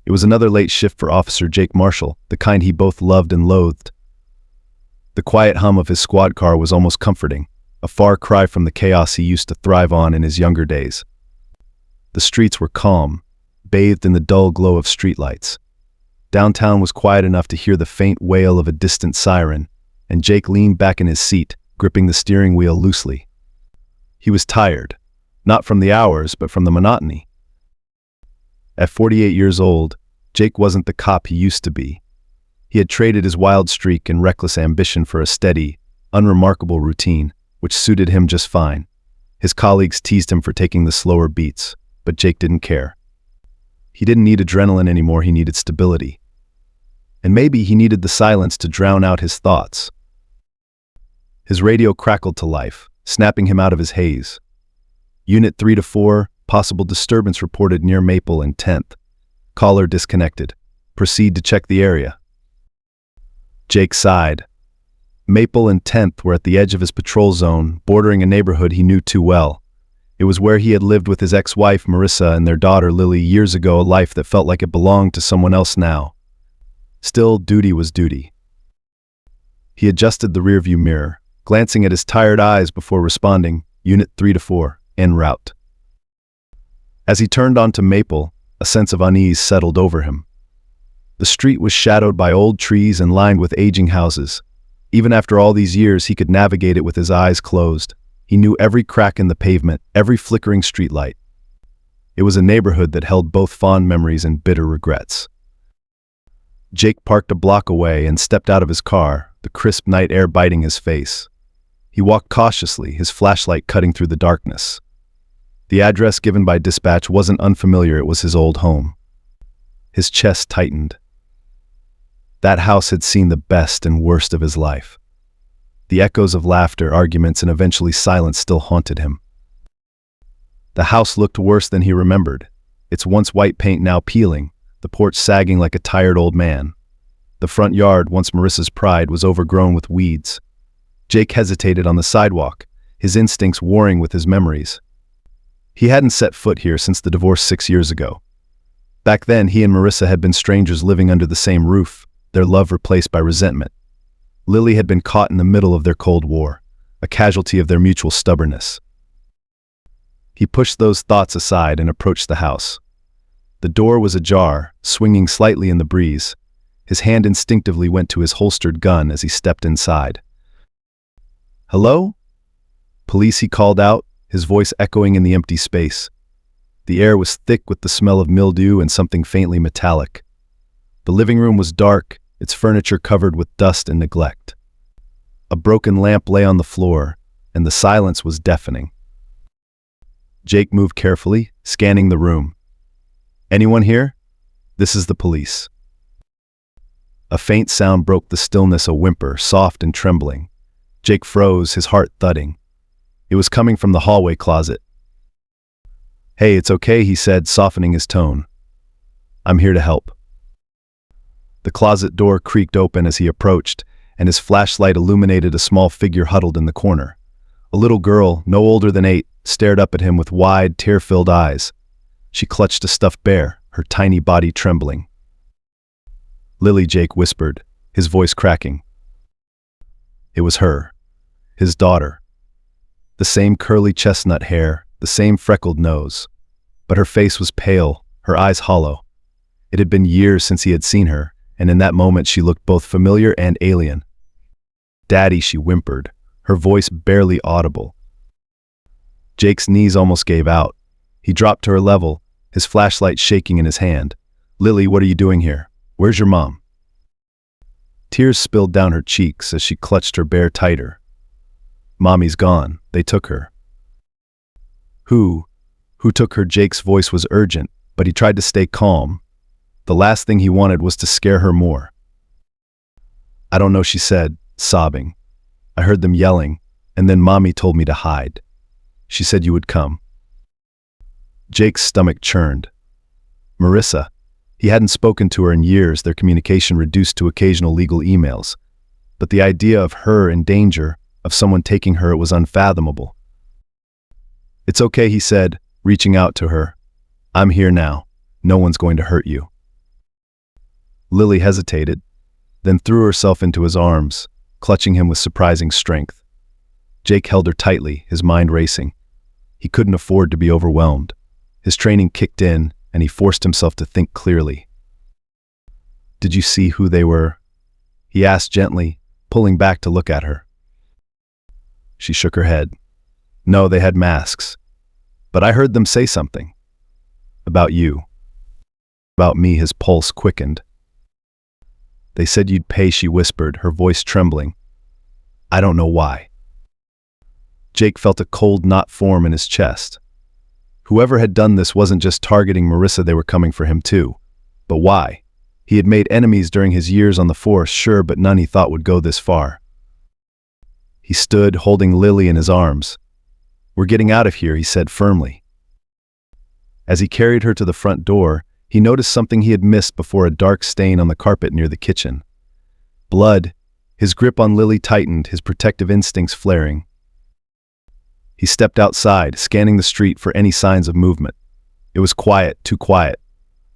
It was another late shift for Officer Jake Marshall, the kind he both loved and loathed. The quiet hum of his squad car was almost comforting, a far cry from the chaos he used to thrive on in his younger days. The streets were calm, bathed in the dull glow of streetlights. Downtown was quiet enough to hear the faint wail of a distant siren, and Jake leaned back in his seat, gripping the steering wheel loosely. He was tired, not from the hours, but from the monotony. At 48 years old, Jake wasn't the cop he used to be. He had traded his wild streak and reckless ambition for a steady, unremarkable routine, which suited him just fine. His colleagues teased him for taking the slower beats, but Jake didn't care. He didn't need adrenaline anymore, he needed stability. And maybe he needed the silence to drown out his thoughts. His radio crackled to life, snapping him out of his haze. Unit 3 to 4, possible disturbance reported near Maple and 10th. Caller disconnected. Proceed to check the area. Jake sighed. Maple and 10th were at the edge of his patrol zone, bordering a neighborhood he knew too well. It was where he had lived with his ex-wife Marissa and their daughter Lily years ago, a life that felt like it belonged to someone else now. Still, duty was duty. He adjusted the rearview mirror, glancing at his tired eyes before responding, Unit 3 to 4, en route. As he turned onto Maple, a sense of unease settled over him. The street was shadowed by old trees and lined with aging houses. Even after all these years, he could navigate it with his eyes closed. He knew every crack in the pavement, every flickering streetlight. It was a neighborhood that held both fond memories and bitter regrets. Jake parked a block away and stepped out of his car, the crisp night air biting his face. He walked cautiously, his flashlight cutting through the darkness. The address given by dispatch wasn't unfamiliar, it was his old home. His chest tightened. That house had seen the best and worst of his life. The echoes of laughter, arguments, and eventually silence still haunted him. The house looked worse than he remembered, its once white paint now peeling, the porch sagging like a tired old man. The front yard, once Marissa's pride, was overgrown with weeds. Jake hesitated on the sidewalk, his instincts warring with his memories. He hadn't set foot here since the divorce 6 years ago. Back then, he and Marissa had been strangers living under the same roof, their love replaced by resentment. Lily had been caught in the middle of their Cold War, a casualty of their mutual stubbornness. He pushed those thoughts aside and approached the house. The door was ajar, swinging slightly in the breeze. His hand instinctively went to his holstered gun as he stepped inside. "Hello?" "Police," he called out, his voice echoing in the empty space. The air was thick with the smell of mildew and something faintly metallic. The living room was dark, its furniture covered with dust and neglect. A broken lamp lay on the floor, and the silence was deafening. Jake moved carefully, scanning the room. "Anyone here?" "This is the police." A faint sound broke the stillness, a whimper, soft and trembling. Jake froze, his heart thudding. It was coming from the hallway closet. "Hey, it's okay," he said, softening his tone. "I'm here to help." The closet door creaked open as he approached, and his flashlight illuminated a small figure huddled in the corner. A little girl, no older than 8, stared up at him with wide, tear-filled eyes. She clutched a stuffed bear, her tiny body trembling. "Lily," Jake whispered, his voice cracking. It was her, his daughter. The same curly chestnut hair, the same freckled nose. But her face was pale, her eyes hollow. It had been years since he had seen her, and in that moment she looked both familiar and alien. "Daddy," she whimpered, her voice barely audible. Jake's knees almost gave out. He dropped to her level, his flashlight shaking in his hand. "Lily, what are you doing here? Where's your mom?" Tears spilled down her cheeks as she clutched her bear tighter. "Mommy's gone. They took her." Who took her?" Jake's voice was urgent, but he tried to stay calm. The last thing he wanted was to scare her more. "I don't know," she said, sobbing. "I heard them yelling, and then Mommy told me to hide. She said you would come." Jake's stomach churned. Marissa. He hadn't spoken to her in years, their communication reduced to occasional legal emails. But the idea of her in danger, of someone taking her, it was unfathomable. "It's okay," he said, reaching out to her. "I'm here now. No one's going to hurt you." Lily hesitated, then threw herself into his arms, clutching him with surprising strength. Jake held her tightly, his mind racing. He couldn't afford to be overwhelmed. His training kicked in, and he forced himself to think clearly. "Did you see who they were?" he asked gently, pulling back to look at her. She shook her head. "No, they had masks. But I heard them say something. About you. About me." His pulse quickened. "They said you'd pay," she whispered, her voice trembling. "I don't know why." Jake felt a cold knot form in his chest. Whoever had done this wasn't just targeting Marissa, they were coming for him too. But why? He had made enemies during his years on the force, sure, but none he thought would go this far. He stood, holding Lily in his arms. "We're getting out of here," he said firmly. As he carried her to the front door, he noticed something he had missed before: a dark stain on the carpet near the kitchen. Blood. His grip on Lily tightened, his protective instincts flaring. He stepped outside, scanning the street for any signs of movement. It was quiet, too quiet.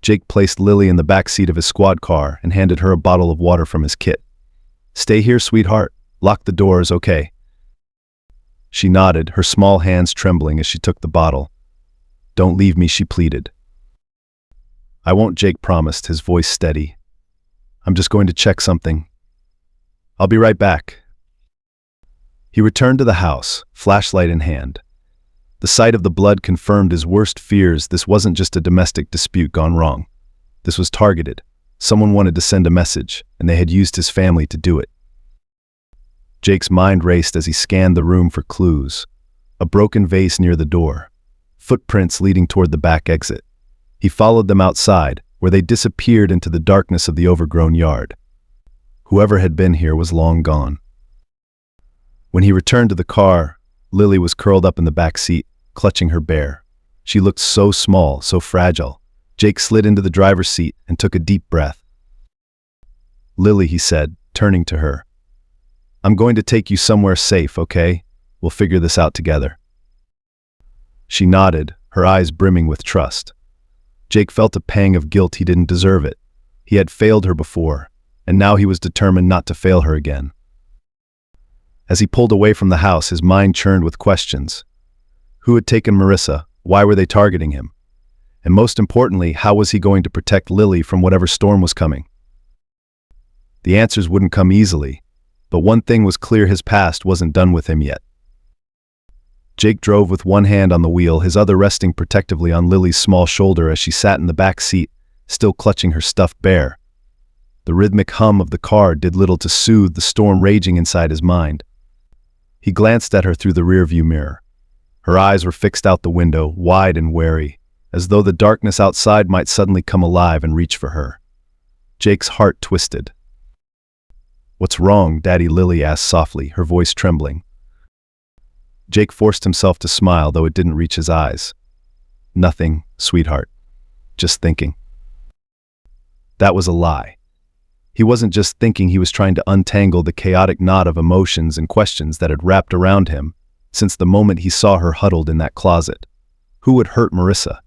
Jake placed Lily in the back seat of his squad car and handed her a bottle of water from his kit. "Stay here, sweetheart. Lock the doors, okay?" She nodded, her small hands trembling as she took the bottle. "Don't leave me," she pleaded. "I won't," Jake promised, his voice steady. "I'm just going to check something. I'll be right back." He returned to the house, flashlight in hand. The sight of the blood confirmed his worst fears. This wasn't just a domestic dispute gone wrong. This was targeted. Someone wanted to send a message, and they had used his family to do it. Jake's mind raced as he scanned the room for clues. A broken vase near the door. Footprints leading toward the back exit. He followed them outside, where they disappeared into the darkness of the overgrown yard. Whoever had been here was long gone. When he returned to the car, Lily was curled up in the back seat, clutching her bear. She looked so small, so fragile. Jake slid into the driver's seat and took a deep breath. "Lily," he said, turning to her. "I'm going to take you somewhere safe, okay? We'll figure this out together." She nodded, her eyes brimming with trust. Jake felt a pang of guilt. He didn't deserve it. He had failed her before, and now he was determined not to fail her again. As he pulled away from the house, his mind churned with questions. Who had taken Marissa? Why were they targeting him? And most importantly, how was he going to protect Lily from whatever storm was coming? The answers wouldn't come easily, but one thing was clear: his past wasn't done with him yet. Jake drove with one hand on the wheel, his other resting protectively on Lily's small shoulder as she sat in the back seat, still clutching her stuffed bear. The rhythmic hum of the car did little to soothe the storm raging inside his mind. He glanced at her through the rearview mirror. Her eyes were fixed out the window, wide and wary, as though the darkness outside might suddenly come alive and reach for her. Jake's heart twisted. "What's wrong, Daddy?" Lily asked softly, her voice trembling. Jake forced himself to smile, though it didn't reach his eyes. "Nothing, sweetheart. Just thinking." That was a lie. He wasn't just thinking, he was trying to untangle the chaotic knot of emotions and questions that had wrapped around him since the moment he saw her huddled in that closet. Who would hurt Marissa?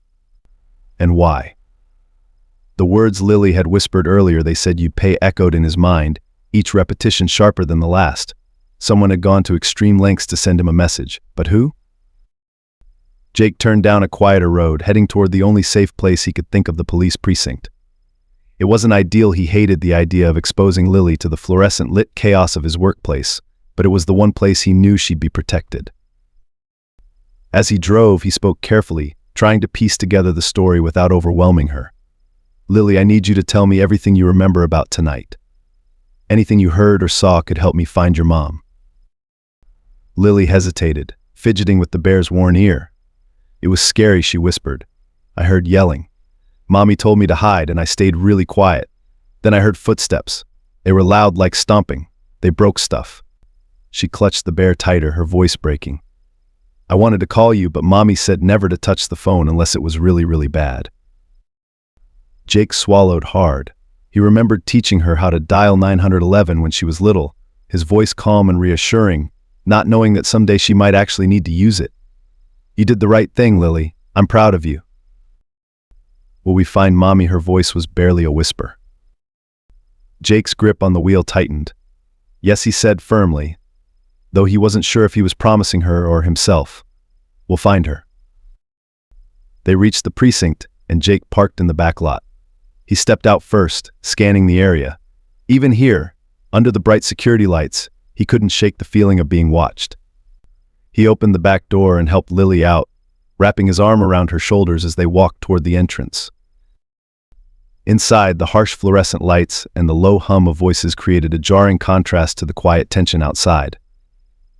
And why? The words Lily had whispered earlier, "they said you'd pay," echoed in his mind, each repetition sharper than the last. Someone had gone to extreme lengths to send him a message, but who? Jake turned down a quieter road, heading toward the only safe place he could think of: the police precinct. It wasn't ideal. He hated the idea of exposing Lily to the fluorescent-lit chaos of his workplace, but it was the one place he knew she'd be protected. As he drove, he spoke carefully, trying to piece together the story without overwhelming her. "Lily, I need you to tell me everything you remember about tonight. Anything you heard or saw could help me find your mom." Lily hesitated, fidgeting with the bear's worn ear. "It was scary," she whispered. "I heard yelling. Mommy told me to hide, and I stayed really quiet. Then I heard footsteps. They were loud, like stomping. They broke stuff." She clutched the bear tighter, her voice breaking. "I wanted to call you, but Mommy said never to touch the phone unless it was really, really bad." Jake swallowed hard. He remembered teaching her how to dial 911 when she was little, his voice calm and reassuring, not knowing that someday she might actually need to use it. "You did the right thing, Lily. I'm proud of you." "Will we find Mommy?" Her voice was barely a whisper. Jake's grip on the wheel tightened. Yes, he said firmly, though he wasn't sure if he was promising her or himself. We'll find her. They reached the precinct, and Jake parked in the back lot. He stepped out first, scanning the area. Even here, under the bright security lights, he couldn't shake the feeling of being watched. He opened the back door and helped Lily out, wrapping his arm around her shoulders as they walked toward the entrance. Inside, the harsh fluorescent lights and the low hum of voices created a jarring contrast to the quiet tension outside.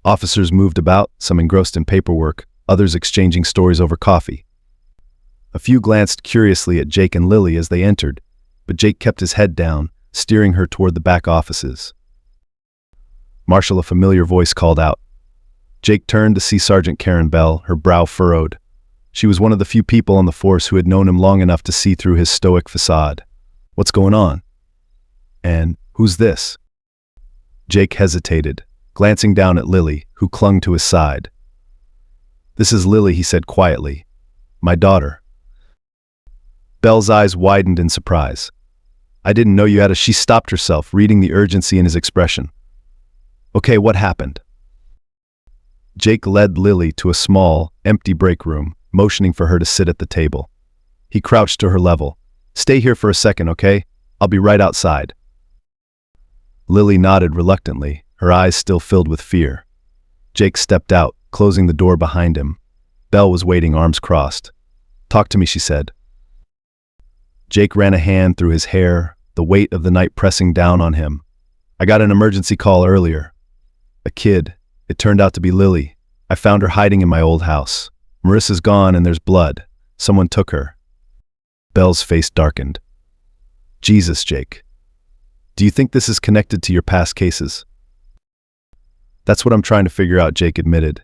Officers moved about, some engrossed in paperwork, others exchanging stories over coffee. A few glanced curiously at Jake and Lily as they entered, but Jake kept his head down, steering her toward the back offices. Marshal, a familiar voice called out. Jake turned to see Sergeant Karen Bell, her brow furrowed. She was one of the few people on the force who had known him long enough to see through his stoic facade. What's going on? And who's this? Jake hesitated, glancing down at Lily, who clung to his side. This is Lily, he said quietly. My daughter. Bell's eyes widened in surprise. I didn't know you had a... She stopped herself, reading the urgency in his expression. Okay, what happened? Jake led Lily to a small, empty break room, motioning for her to sit at the table. He crouched to her level. Stay here for a second, okay? I'll be right outside. Lily nodded reluctantly, her eyes still filled with fear. Jake stepped out, closing the door behind him. Belle was waiting, arms crossed. Talk to me, she said. Jake ran a hand through his hair, the weight of the night pressing down on him. I got an emergency call earlier. A kid. It turned out to be Lily. I found her hiding in my old house. Marissa's gone and there's blood. Someone took her. Belle's face darkened. Jesus, Jake. Do you think this is connected to your past cases? That's what I'm trying to figure out, Jake admitted.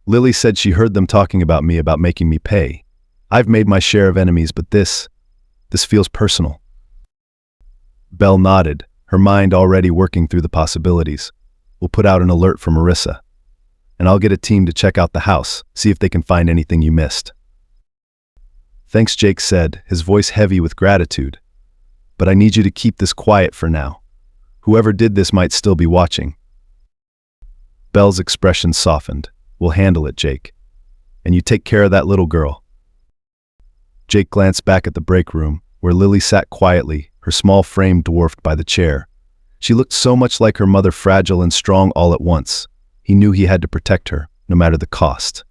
Lily said she heard them talking about me, about making me pay. I've made my share of enemies, but this feels personal. Belle nodded, her mind already working through the possibilities. We'll put out an alert for Marissa. And I'll get a team to check out the house, see if they can find anything you missed. Thanks, Jake said, his voice heavy with gratitude. But I need you to keep this quiet for now. Whoever did this might still be watching. Belle's expression softened. We'll handle it, Jake. And you take care of that little girl. Jake glanced back at the break room, where Lily sat quietly, her small frame dwarfed by the chair. She looked so much like her mother, fragile and strong all at once. He knew he had to protect her, no matter the cost.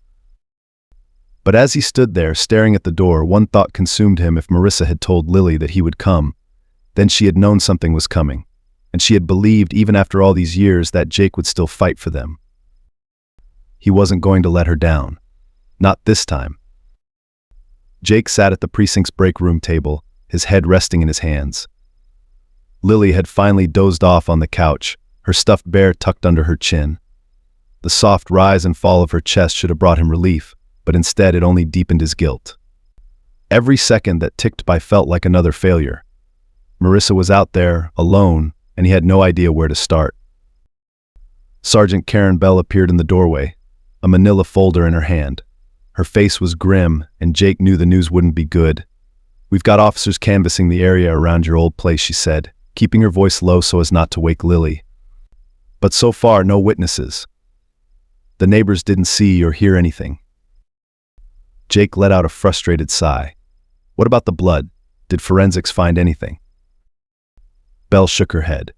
But as he stood there, staring at the door, one thought consumed him. If Marissa had told Lily that he would come, then she had known something was coming, and she had believed, even after all these years, that Jake would still fight for them. He wasn't going to let her down. Not this time. Jake sat at the precinct's break room table, his head resting in his hands. Lily had finally dozed off on the couch, her stuffed bear tucked under her chin. The soft rise and fall of her chest should have brought him relief, but instead it only deepened his guilt. Every second that ticked by felt like another failure. Marissa was out there, alone, and he had no idea where to start. Sergeant Karen Bell appeared in the doorway, a manila folder in her hand. Her face was grim, and Jake knew the news wouldn't be good. We've got officers canvassing the area around your old place, she said, keeping her voice low so as not to wake Lily. But so far, no witnesses. The neighbors didn't see or hear anything. Jake let out a frustrated sigh. What about the blood? Did forensics find anything? Belle shook her head.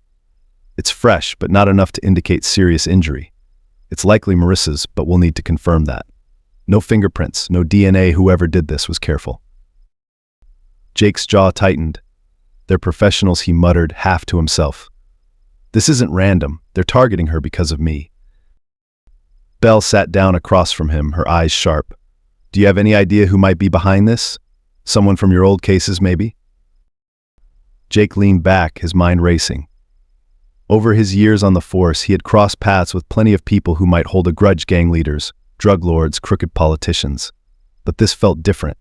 It's fresh, but not enough to indicate serious injury. It's likely Marissa's, but we'll need to confirm that. No fingerprints, no DNA. Whoever did this was careful. Jake's jaw tightened. They're professionals, he muttered, half to himself. This isn't random. They're targeting her because of me. Belle sat down across from him, her eyes sharp. Do you have any idea who might be behind this? Someone from your old cases, maybe? Jake leaned back, his mind racing. Over his years on the force, he had crossed paths with plenty of people who might hold a grudge: gang leaders, drug lords, crooked politicians. But this felt different.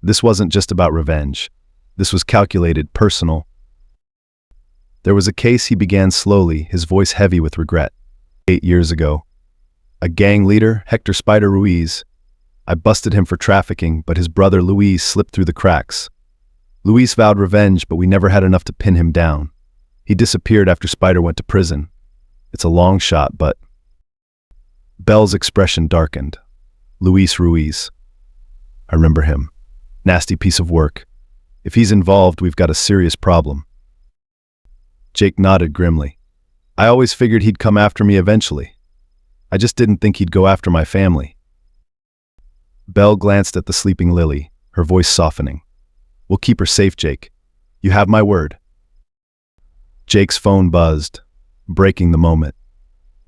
This wasn't just about revenge. This was calculated, personal. There was a case, he began slowly, his voice heavy with regret. 8 years ago. A gang leader, Hector Spider Ruiz. I busted him for trafficking, but his brother Luis slipped through the cracks. Luis vowed revenge, but we never had enough to pin him down. He disappeared after Spider went to prison. It's a long shot, but... Belle's expression darkened. Luis Ruiz. I remember him. Nasty piece of work. If he's involved, we've got a serious problem. Jake nodded grimly. I always figured he'd come after me eventually. I just didn't think he'd go after my family. Belle glanced at the sleeping Lily, her voice softening. We'll keep her safe, Jake. You have my word. Jake's phone buzzed, breaking the moment.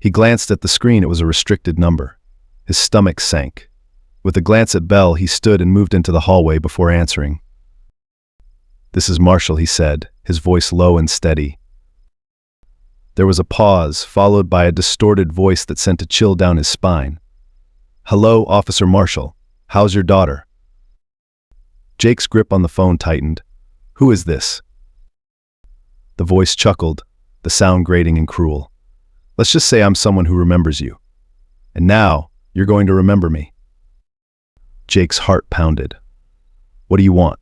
He glanced at the screen. It was a restricted number. His stomach sank. With a glance at Belle, he stood and moved into the hallway before answering. This is Marshall, he said, his voice low and steady. There was a pause, followed by a distorted voice that sent a chill down his spine. Hello, Officer Marshall. How's your daughter? Jake's grip on the phone tightened. Who is this? The voice chuckled, the sound grating and cruel. Let's just say I'm someone who remembers you. And now, you're going to remember me. Jake's heart pounded. What do you want?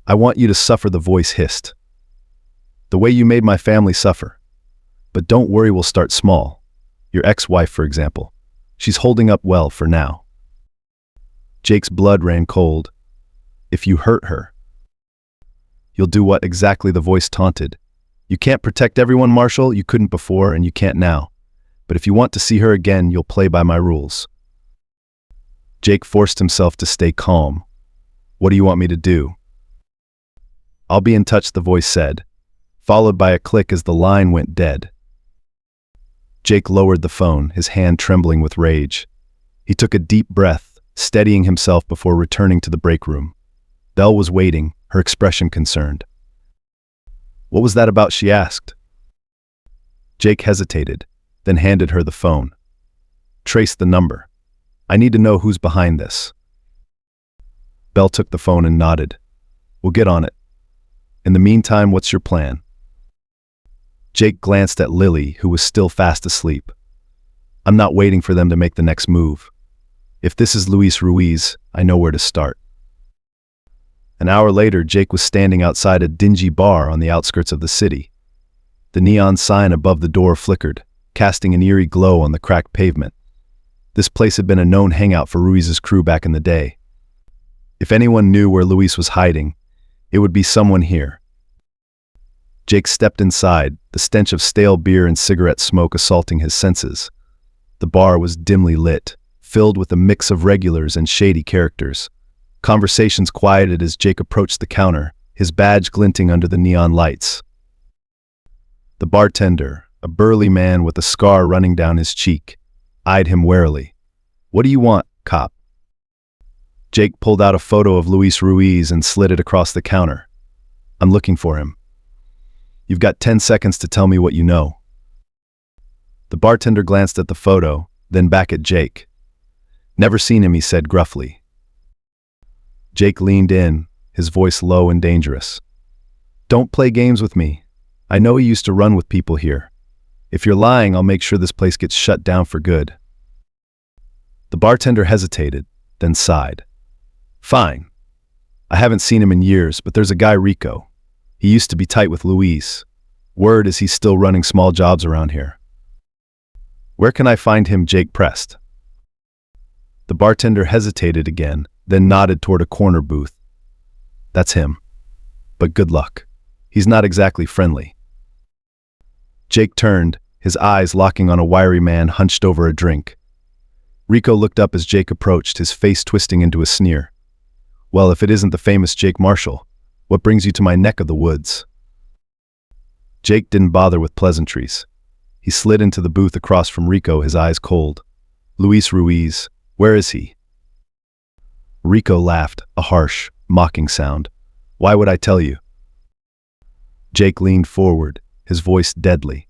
I want you to suffer, the voice hissed. The way you made my family suffer. But don't worry, we'll start small. Your ex-wife, for example. She's holding up well for now. Jake's blood ran cold. If you hurt her, you'll do what exactly? The voice taunted. You can't protect everyone, Marshall. You couldn't before and you can't now. But if you want to see her again, you'll play by my rules. Jake forced himself to stay calm. What do you want me to do? I'll be in touch, the voice said, followed by a click as the line went dead. Jake lowered the phone, his hand trembling with rage. He took a deep breath, steadying himself before returning to the break room. Belle was waiting, her expression concerned. What was that about? She asked. Jake hesitated, then handed her the phone. Trace the number. I need to know who's behind this. Belle took the phone and nodded. We'll get on it. In the meantime, what's your plan? Jake glanced at Lily, who was still fast asleep. I'm not waiting for them to make the next move. If this is Luis Ruiz, I know where to start. An hour later, Jake was standing outside a dingy bar on the outskirts of the city. The neon sign above the door flickered, casting an eerie glow on the cracked pavement. This place had been a known hangout for Ruiz's crew back in the day. If anyone knew where Luis was hiding, it would be someone here. Jake stepped inside, the stench of stale beer and cigarette smoke assaulting his senses. The bar was dimly lit, filled with a mix of regulars and shady characters. Conversations quieted as Jake approached the counter, his badge glinting under the neon lights. The bartender, a burly man with a scar running down his cheek, eyed him warily. What do you want, cop? Jake pulled out a photo of Luis Ruiz and slid it across the counter. I'm looking for him. You've got 10 seconds to tell me what you know. The bartender glanced at the photo, then back at Jake. Never seen him, he said gruffly. Jake leaned in, his voice low and dangerous. Don't play games with me. I know he used to run with people here. If you're lying, I'll make sure this place gets shut down for good. The bartender hesitated, then sighed. Fine. I haven't seen him in years, but there's a guy, Rico. He used to be tight with Luis. Word is he's still running small jobs around here. Where can I find him? Jake pressed. The bartender hesitated again, then nodded toward a corner booth. That's him. But good luck. He's not exactly friendly. Jake turned, his eyes locking on a wiry man hunched over a drink. Rico looked up as Jake approached, his face twisting into a sneer. Well, if it isn't the famous Jake Marshall, what brings you to my neck of the woods? Jake didn't bother with pleasantries. He slid into the booth across from Rico, his eyes cold. Luis Ruiz, where is he? Rico laughed, a harsh, mocking sound. Why would I tell you? Jake leaned forward, his voice deadly.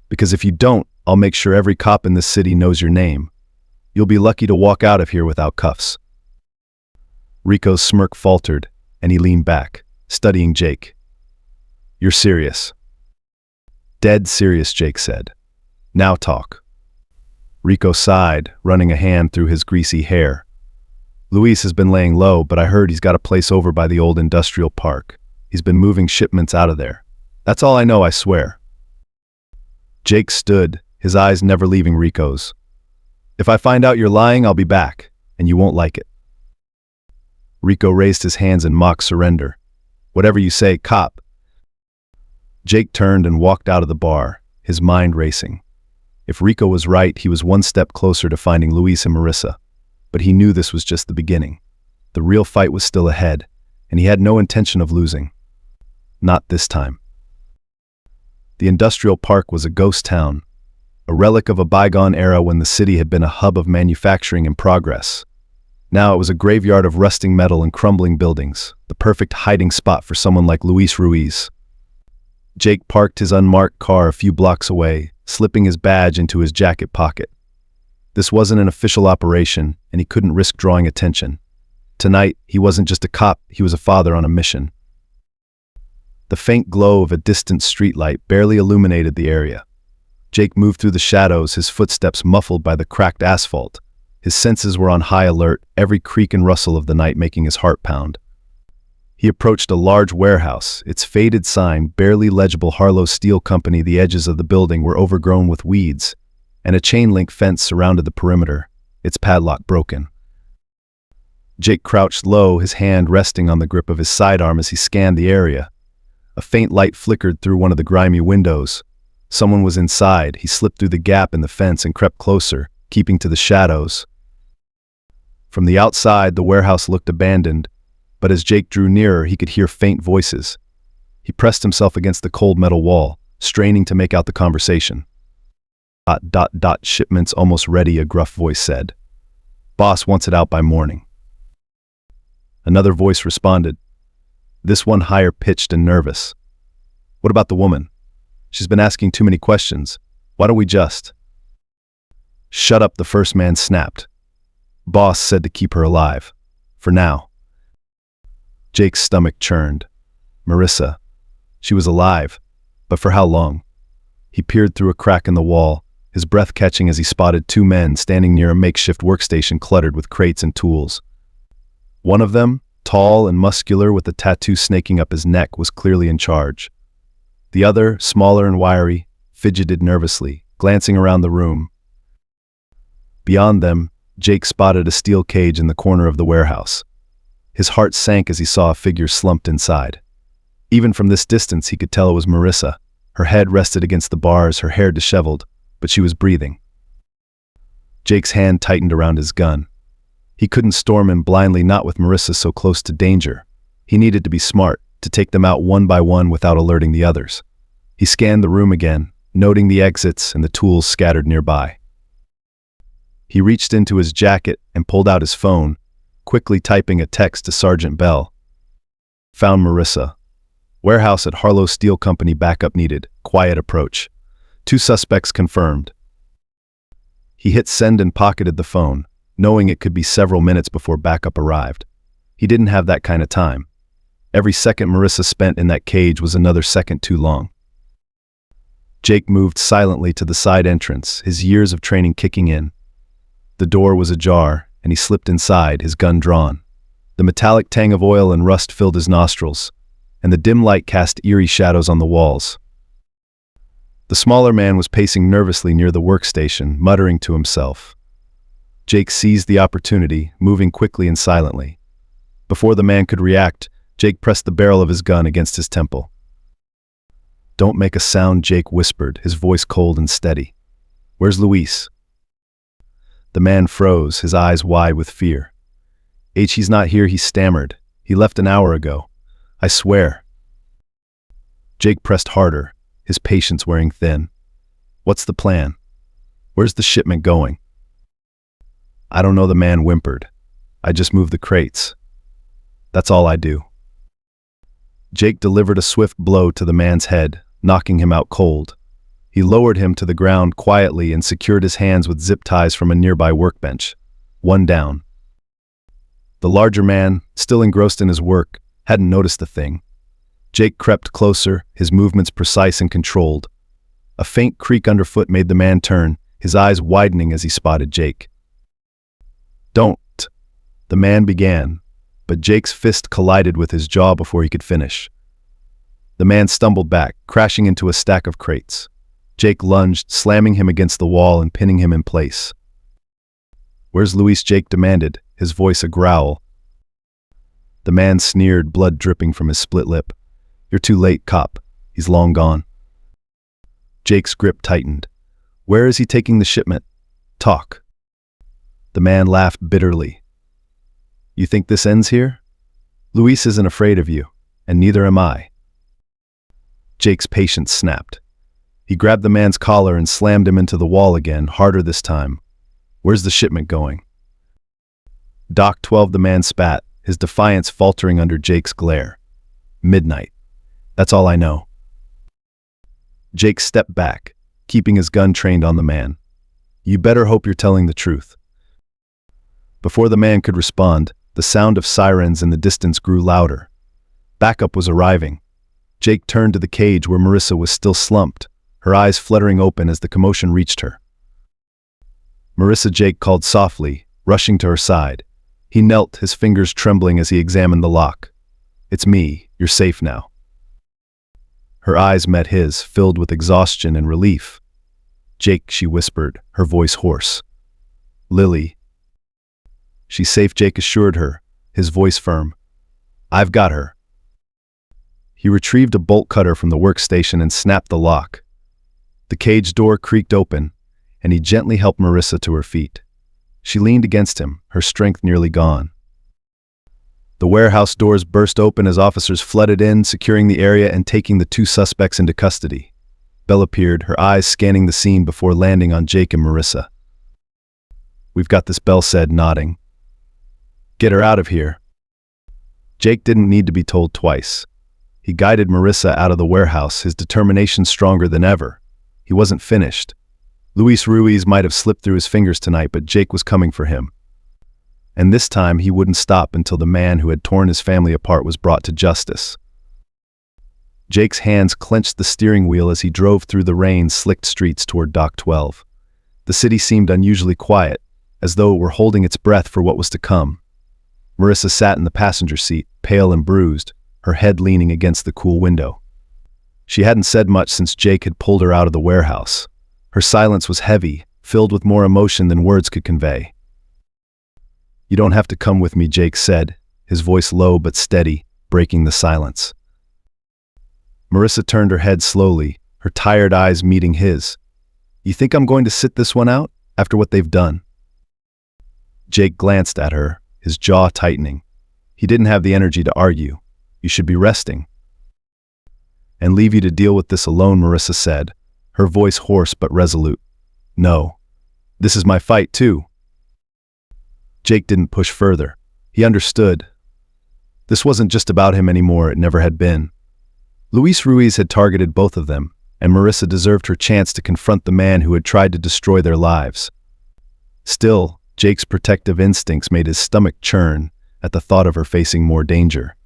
Because if you don't, I'll make sure every cop in this city knows your name. You'll be lucky to walk out of here without cuffs. Rico's smirk faltered, and he leaned back, studying Jake. You're serious. Dead serious, Jake said. Now talk. Rico sighed, running a hand through his greasy hair. Luis has been laying low, but I heard he's got a place over by the old industrial park. He's been moving shipments out of there. That's all I know, I swear. Jake stood, his eyes never leaving Rico's. If I find out you're lying, I'll be back, and you won't like it. Rico raised his hands in mock surrender. Whatever you say, cop. Jake turned and walked out of the bar, his mind racing. If Rico was right, he was one step closer to finding Luis and Marissa. But he knew this was just the beginning. The real fight was still ahead, and he had no intention of losing. Not this time. The industrial park was a ghost town, a relic of a bygone era when the city had been a hub of manufacturing and progress. Now it was a graveyard of rusting metal and crumbling buildings, the perfect hiding spot for someone like Luis Ruiz. Jake parked his unmarked car a few blocks away, slipping his badge into his jacket pocket. This wasn't an official operation, and he couldn't risk drawing attention. Tonight, he wasn't just a cop, he was a father on a mission. The faint glow of a distant streetlight barely illuminated the area. Jake moved through the shadows, his footsteps muffled by the cracked asphalt. His senses were on high alert, every creak and rustle of the night making his heart pound. He approached a large warehouse, its faded sign, barely legible Harlow Steel Company. The edges of the building were overgrown with weeds, and a chain-link fence surrounded the perimeter, its padlock broken. Jake crouched low, his hand resting on the grip of his sidearm as he scanned the area. A faint light flickered through one of the grimy windows. Someone was inside. He slipped through the gap in the fence and crept closer, keeping to the shadows. From the outside, the warehouse looked abandoned, but as Jake drew nearer, he could hear faint voices. He pressed himself against the cold metal wall, straining to make out the conversation. Shipment's almost ready, a gruff voice said. Boss wants it out by morning. Another voice responded, this one higher pitched and nervous. What about the woman? She's been asking too many questions. Why don't we just... Shut up, the first man snapped. Boss said to keep her alive. For now. Jake's stomach churned. Marissa. She was alive. But for how long? He peered through a crack in the wall, his breath catching as he spotted two men standing near a makeshift workstation cluttered with crates and tools. One of them, tall and muscular with a tattoo snaking up his neck, was clearly in charge. The other, smaller and wiry, fidgeted nervously, glancing around the room. Beyond them, Jake spotted a steel cage in the corner of the warehouse. His heart sank as he saw a figure slumped inside. Even from this distance, he could tell it was Marissa. Her head rested against the bars, her hair disheveled, but she was breathing. Jake's hand tightened around his gun. He couldn't storm in blindly, not with Marissa so close to danger. He needed to be smart, to take them out one by one without alerting the others. He scanned the room again, noting the exits and the tools scattered nearby. He reached into his jacket and pulled out his phone, quickly typing a text to Sergeant Bell. Found Marissa. Warehouse at Harlow Steel Company, backup needed. Quiet approach. 2 suspects confirmed. He hit send and pocketed the phone, knowing it could be several minutes before backup arrived. He didn't have that kind of time. Every second Marissa spent in that cage was another second too long. Jake moved silently to the side entrance, his years of training kicking in. The door was ajar, and he slipped inside, his gun drawn. The metallic tang of oil and rust filled his nostrils, and the dim light cast eerie shadows on the walls. The smaller man was pacing nervously near the workstation, muttering to himself. Jake seized the opportunity, moving quickly and silently. Before the man could react, Jake pressed the barrel of his gun against his temple. Don't make a sound, Jake whispered, his voice cold and steady. Where's Luis? The man froze, his eyes wide with fear. He's not here, he stammered. He left an hour ago. I swear. Jake pressed harder, his patience wearing thin. What's the plan? Where's the shipment going? I don't know, the man whimpered. I just move the crates. That's all I do. Jake delivered a swift blow to the man's head, knocking him out cold. He lowered him to the ground quietly and secured his hands with zip ties from a nearby workbench. One down. The larger man, still engrossed in his work, hadn't noticed a thing. Jake crept closer, his movements precise and controlled. A faint creak underfoot made the man turn, his eyes widening as he spotted Jake. Don't! The man began, but Jake's fist collided with his jaw before he could finish. The man stumbled back, crashing into a stack of crates. Jake lunged, slamming him against the wall and pinning him in place. "Where's Luis?" Jake demanded, his voice a growl. The man sneered, blood dripping from his split lip. "You're too late, cop. He's long gone." Jake's grip tightened. "Where is he taking the shipment? Talk." The man laughed bitterly. "You think this ends here? Luis isn't afraid of you, and neither am I." Jake's patience snapped. He grabbed the man's collar and slammed him into the wall again, harder this time. "Where's the shipment going?" Dock 12, the man spat, his defiance faltering under Jake's glare. "Midnight. That's all I know." Jake stepped back, keeping his gun trained on the man. "You better hope you're telling the truth." Before the man could respond, the sound of sirens in the distance grew louder. Backup was arriving. Jake turned to the cage where Marissa was still slumped, her eyes fluttering open as the commotion reached her. "Marissa," Jake called softly, rushing to her side. He knelt, his fingers trembling as he examined the lock. "It's me. You're safe now." Her eyes met his, filled with exhaustion and relief. "Jake," she whispered, her voice hoarse. "Lily." "She's safe," Jake assured her, his voice firm. "I've got her." He retrieved a bolt cutter from the workstation and snapped the lock. The cage door creaked open, and he gently helped Marissa to her feet. She leaned against him, her strength nearly gone. The warehouse doors burst open as officers flooded in, securing the area and taking the two suspects into custody. Belle appeared, her eyes scanning the scene before landing on Jake and Marissa. "We've got this," Belle said, nodding. "Get her out of here." Jake didn't need to be told twice. He guided Marissa out of the warehouse, his determination stronger than ever. He wasn't finished. Luis Ruiz might have slipped through his fingers tonight, but Jake was coming for him. And this time he wouldn't stop until the man who had torn his family apart was brought to justice. Jake's hands clenched the steering wheel as he drove through the rain-slicked streets toward Dock 12. The city seemed unusually quiet, as though it were holding its breath for what was to come. Marissa sat in the passenger seat, pale and bruised, her head leaning against the cool window. She hadn't said much since Jake had pulled her out of the warehouse. Her silence was heavy, filled with more emotion than words could convey. "You don't have to come with me," Jake said, his voice low but steady, breaking the silence. Marissa turned her head slowly, her tired eyes meeting his. "You think I'm going to sit this one out, after what they've done?" Jake glanced at her, his jaw tightening. He didn't have the energy to argue. "You should be resting." "And leave you to deal with this alone," Marissa said, her voice hoarse but resolute. "No. This is my fight, too." Jake didn't push further. He understood. This wasn't just about him anymore, it never had been. Luis Ruiz had targeted both of them, and Marissa deserved her chance to confront the man who had tried to destroy their lives. Still, Jake's protective instincts made his stomach churn at the thought of her facing more danger.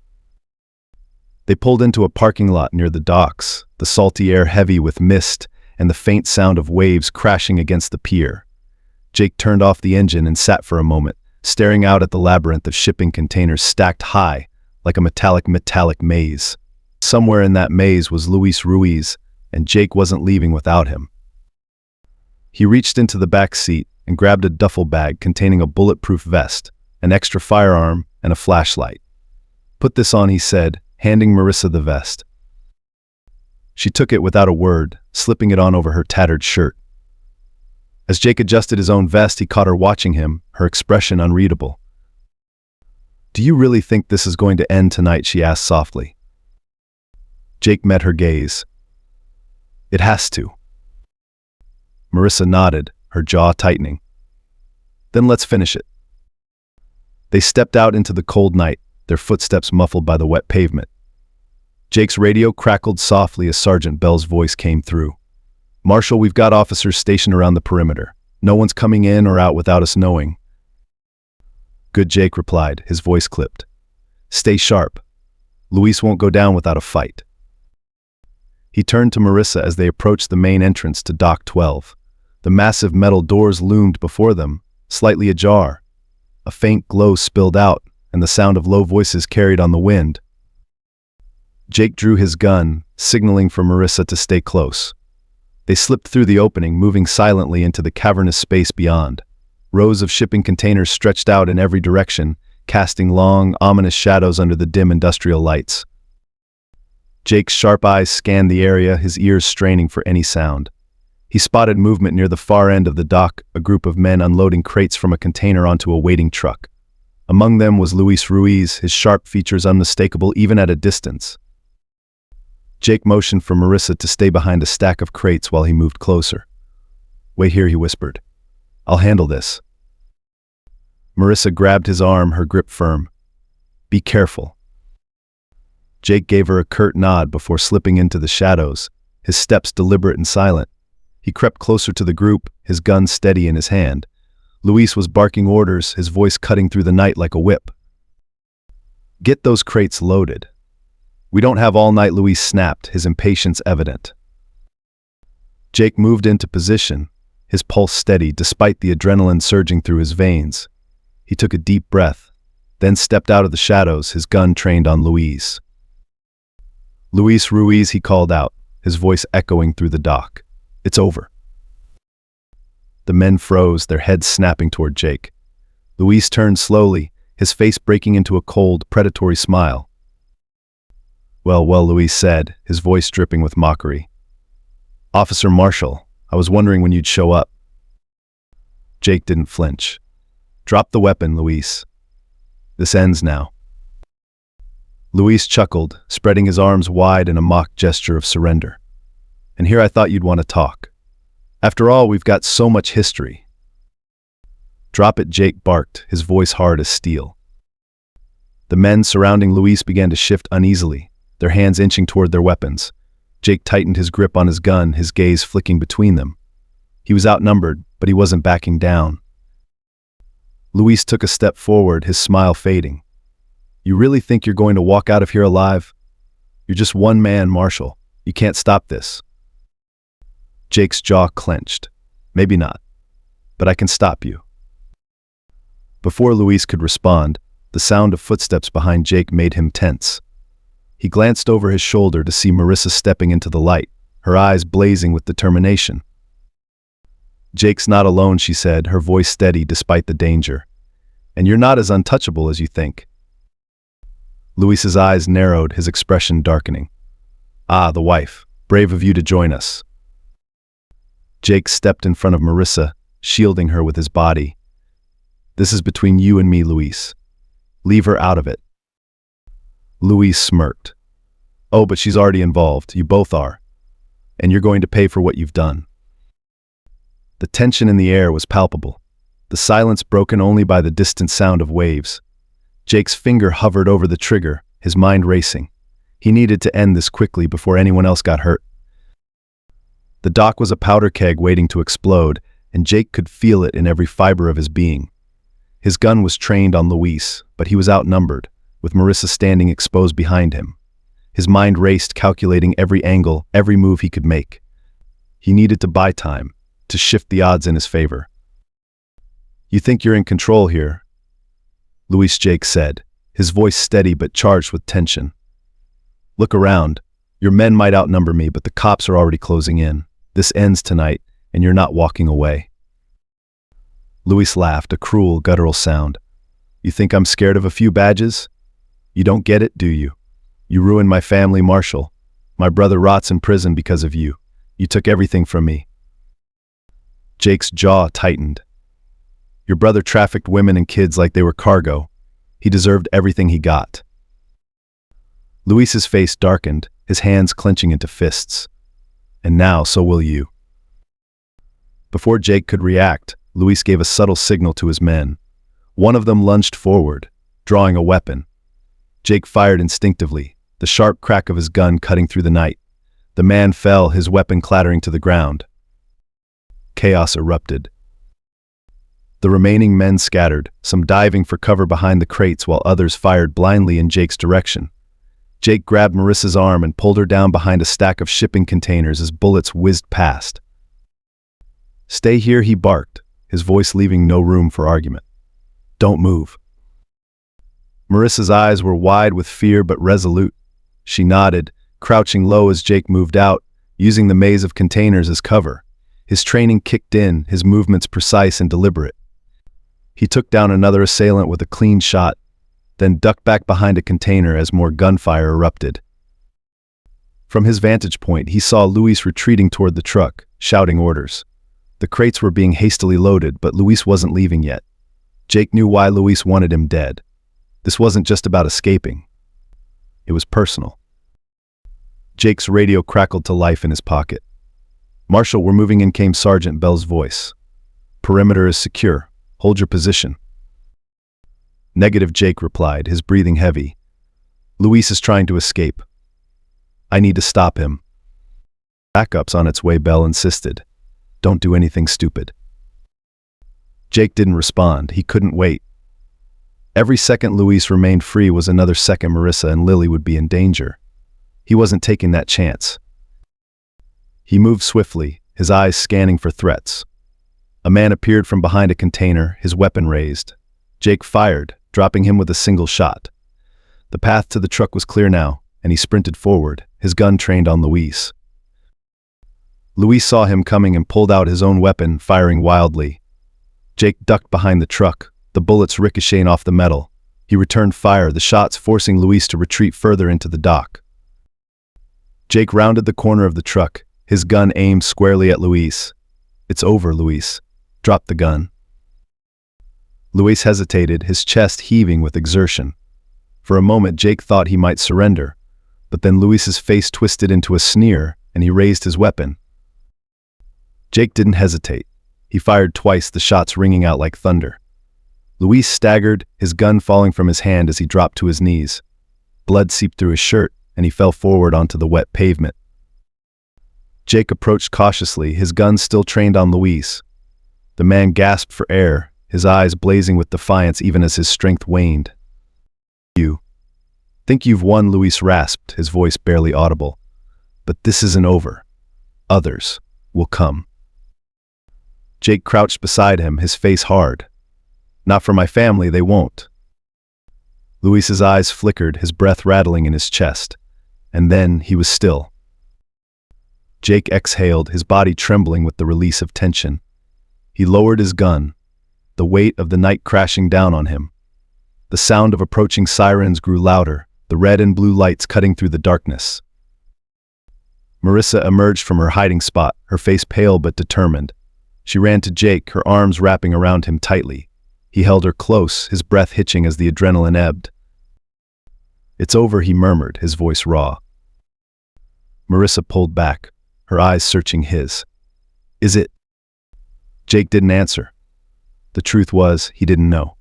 They pulled into a parking lot near the docks, the salty air heavy with mist and the faint sound of waves crashing against the pier. Jake turned off the engine and sat for a moment, staring out at the labyrinth of shipping containers stacked high, like a metallic maze. Somewhere in that maze was Luis Ruiz, and Jake wasn't leaving without him. He reached into the back seat and grabbed a duffel bag containing a bulletproof vest, an extra firearm, and a flashlight. "Put this on," he said, handing Marissa the vest. She took it without a word, slipping it on over her tattered shirt. As Jake adjusted his own vest, he caught her watching him, her expression unreadable. "Do you really think this is going to end tonight?" she asked softly. Jake met her gaze. "It has to." Marissa nodded, her jaw tightening. "Then let's finish it." They stepped out into the cold night, their footsteps muffled by the wet pavement. Jake's radio crackled softly as Sergeant Bell's voice came through. "Marshal, we've got officers stationed around the perimeter. No one's coming in or out without us knowing." "Good," Jake replied, his voice clipped. "Stay sharp. Luis won't go down without a fight." He turned to Marissa as they approached the main entrance to Dock 12. The massive metal doors loomed before them, slightly ajar. A faint glow spilled out, and the sound of low voices carried on the wind. Jake drew his gun, signaling for Marissa to stay close. They slipped through the opening, moving silently into the cavernous space beyond. Rows of shipping containers stretched out in every direction, casting long, ominous shadows under the dim industrial lights. Jake's sharp eyes scanned the area, his ears straining for any sound. He spotted movement near the far end of the dock, a group of men unloading crates from a container onto a waiting truck. Among them was Luis Ruiz, his sharp features unmistakable even at a distance. Jake motioned for Marissa to stay behind a stack of crates while he moved closer. "Wait here," he whispered. "I'll handle this." Marissa grabbed his arm, her grip firm. "Be careful." Jake gave her a curt nod before slipping into the shadows, his steps deliberate and silent. He crept closer to the group, his gun steady in his hand. Luis was barking orders, his voice cutting through the night like a whip. "Get those crates loaded." "We don't have all night," Luis snapped, his impatience evident. Jake moved into position, his pulse steady despite the adrenaline surging through his veins. He took a deep breath, then stepped out of the shadows, his gun trained on Luis. "Luis Ruiz," he called out, his voice echoing through the dock. "It's over." The men froze, their heads snapping toward Jake. Luis turned slowly, his face breaking into a cold, predatory smile. Well, Luis said, his voice dripping with mockery. "Officer Marshall, I was wondering when you'd show up." Jake didn't flinch. "Drop the weapon, Luis. This ends now." Luis chuckled, spreading his arms wide in a mock gesture of surrender. "And here I thought you'd want to talk. After all, we've got so much history." "Drop it," Jake barked, his voice hard as steel. The men surrounding Luis began to shift uneasily, their hands inching toward their weapons. Jake tightened his grip on his gun, his gaze flicking between them. He was outnumbered, but he wasn't backing down. Luis took a step forward, his smile fading. "You really think you're going to walk out of here alive? You're just one man, Marshall. You can't stop this." Jake's jaw clenched. "Maybe not, but I can stop you." Before Luis could respond, the sound of footsteps behind Jake made him tense. He glanced over his shoulder to see Marissa stepping into the light, her eyes blazing with determination. "Jake's not alone," she said, her voice steady despite the danger. "And you're not as untouchable as you think." Luis's eyes narrowed, his expression darkening. "Ah, the wife. Brave of you to join us." Jake stepped in front of Marissa, shielding her with his body. "This is between you and me, Luis. Leave her out of it." Luis smirked. "Oh, but she's already involved. You both are. And you're going to pay for what you've done." The tension in the air was palpable, the silence broken only by the distant sound of waves. Jake's finger hovered over the trigger, his mind racing. He needed to end this quickly before anyone else got hurt. The dock was a powder keg waiting to explode, and Jake could feel it in every fiber of his being. His gun was trained on Luis, but he was outnumbered, with Marissa standing exposed behind him. His mind raced, calculating every angle, every move he could make. He needed to buy time, to shift the odds in his favor. "You think you're in control here?" Luis, Jake said, his voice steady but charged with tension. "Look around. Your men might outnumber me, but the cops are already closing in. This ends tonight, and you're not walking away." Luis laughed, a cruel, guttural sound. "You think I'm scared of a few badges? You don't get it, do you? You ruined my family, Marshall. My brother rots in prison because of you. You took everything from me." Jake's jaw tightened. "Your brother trafficked women and kids like they were cargo. He deserved everything he got." Luis's face darkened, his hands clenching into fists. "And now, so will you." Before Jake could react, Luis gave a subtle signal to his men. One of them lunged forward, drawing a weapon. Jake fired instinctively, the sharp crack of his gun cutting through the night. The man fell, his weapon clattering to the ground. Chaos erupted. The remaining men scattered, some diving for cover behind the crates while others fired blindly in Jake's direction. Jake grabbed Marissa's arm and pulled her down behind a stack of shipping containers as bullets whizzed past. "Stay here," he barked, his voice leaving no room for argument. Don't move. Marissa's eyes were wide with fear but resolute. She nodded, crouching low as Jake moved out, using the maze of containers as cover. His training kicked in, his movements precise and deliberate. He took down another assailant with a clean shot, then ducked back behind a container as more gunfire erupted. From his vantage point, he saw Luis retreating toward the truck, shouting orders. The crates were being hastily loaded, but Luis wasn't leaving yet. Jake knew why Luis wanted him dead. This wasn't just about escaping. It was personal. Jake's radio crackled to life in his pocket. "Marshal, we're moving in," came Sergeant Bell's voice. "Perimeter is secure. Hold your position." "Negative," Jake replied, his breathing heavy. "Luis is trying to escape. I need to stop him." "Backup's on its way," Bell insisted. "Don't do anything stupid." Jake didn't respond. He couldn't wait. Every second Luis remained free was another second Marissa and Lily would be in danger. He wasn't taking that chance. He moved swiftly, his eyes scanning for threats. A man appeared from behind a container, his weapon raised. Jake fired, dropping him with a single shot. The path to the truck was clear now, and he sprinted forward, his gun trained on Luis. Luis saw him coming and pulled out his own weapon, firing wildly. Jake ducked behind the truck, the bullets ricocheting off the metal. He returned fire, the shots forcing Luis to retreat further into the dock. Jake rounded the corner of the truck, his gun aimed squarely at Luis. "It's over, Luis. Drop the gun." Luis hesitated, his chest heaving with exertion. For a moment Jake thought he might surrender, but then Luis's face twisted into a sneer and he raised his weapon. Jake didn't hesitate. He fired twice, the shots ringing out like thunder. Luis staggered, his gun falling from his hand as he dropped to his knees. Blood seeped through his shirt, and he fell forward onto the wet pavement. Jake approached cautiously, his gun still trained on Luis. The man gasped for air, his eyes blazing with defiance even as his strength waned. "You think you've won," Luis rasped, his voice barely audible. "But this isn't over. Others will come." Jake crouched beside him, his face hard. "Not for my family, they won't." Luis's eyes flickered, his breath rattling in his chest. And then he was still. Jake exhaled, his body trembling with the release of tension. He lowered his gun, the weight of the night crashing down on him. The sound of approaching sirens grew louder, the red and blue lights cutting through the darkness. Marissa emerged from her hiding spot, her face pale but determined. She ran to Jake, her arms wrapping around him tightly. He held her close, his breath hitching as the adrenaline ebbed. "It's over," he murmured, his voice raw. Marissa pulled back, her eyes searching his. "Is it?" Jake didn't answer. The truth was, he didn't know.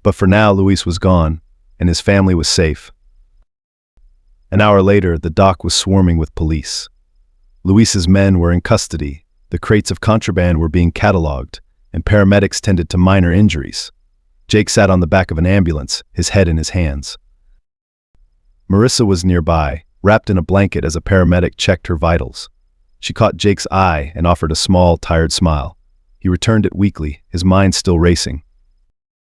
But for now, Luis was gone, and his family was safe. An hour later, the dock was swarming with police. Luis's men were in custody, the crates of contraband were being catalogued, and paramedics tended to minor injuries. Jake sat on the back of an ambulance, his head in his hands. Marissa was nearby, wrapped in a blanket as a paramedic checked her vitals. She caught Jake's eye and offered a small, tired smile. He returned it weakly, his mind still racing.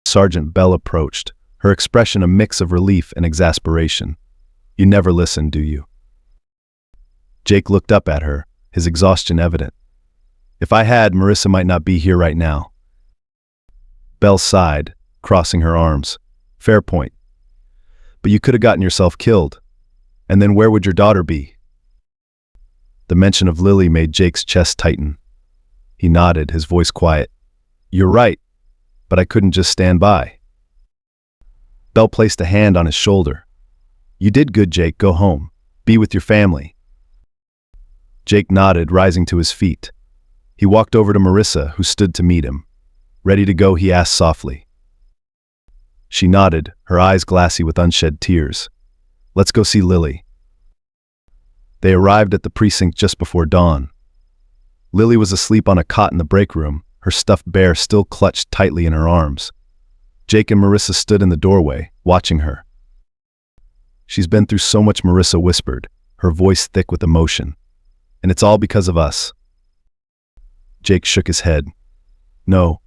Sergeant Bell approached, her expression a mix of relief and exasperation. "You never listen, do you?" Jake looked up at her, his exhaustion evident. "If I had, Marissa might not be here right now." Bell sighed, crossing her arms. "Fair point. But you could have gotten yourself killed. And then where would your daughter be?" The mention of Lily made Jake's chest tighten. He nodded, his voice quiet. "You're right, but I couldn't just stand by." Bell placed a hand on his shoulder. "You did good, Jake. Go home. Be with your family." Jake nodded, rising to his feet. He walked over to Marissa, who stood to meet him. "Ready to go?" he asked softly. She nodded, her eyes glassy with unshed tears. "Let's go see Lily." They arrived at the precinct just before dawn. Lily was asleep on a cot in the break room, her stuffed bear still clutched tightly in her arms. Jake and Marissa stood in the doorway, watching her. "She's been through so much," Marissa whispered, her voice thick with emotion. "And it's all because of us." Jake shook his head. "No,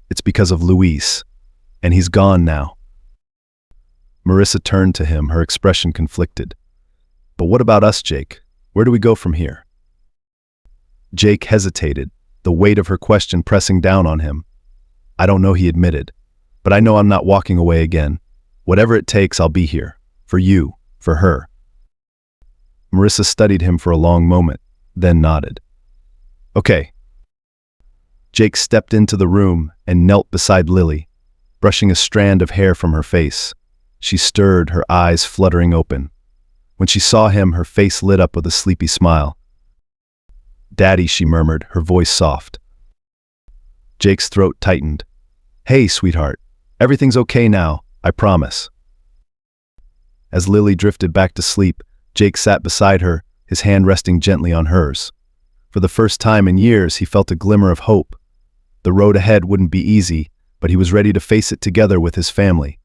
it's because of Luis. And he's gone now. Marissa turned to him, her expression conflicted. But what about us, Jake? Where do we go from here? Jake hesitated, the weight of her question pressing down on him. I don't know, he admitted. But I know I'm not walking away again. Whatever it takes, I'll be here. For you, for her. Marissa studied him for a long moment, then nodded. Okay. Jake stepped into the room and knelt beside Lily, brushing a strand of hair from her face. She stirred, her eyes fluttering open. When she saw him, her face lit up with a sleepy smile. Daddy, she murmured, her voice soft. Jake's throat tightened. Hey, sweetheart. Everything's okay now, I promise. As Lily drifted back to sleep, Jake sat beside her, his hand resting gently on hers. For the first time in years, he felt a glimmer of hope. The road ahead wouldn't be easy, but he was ready to face it together with his family.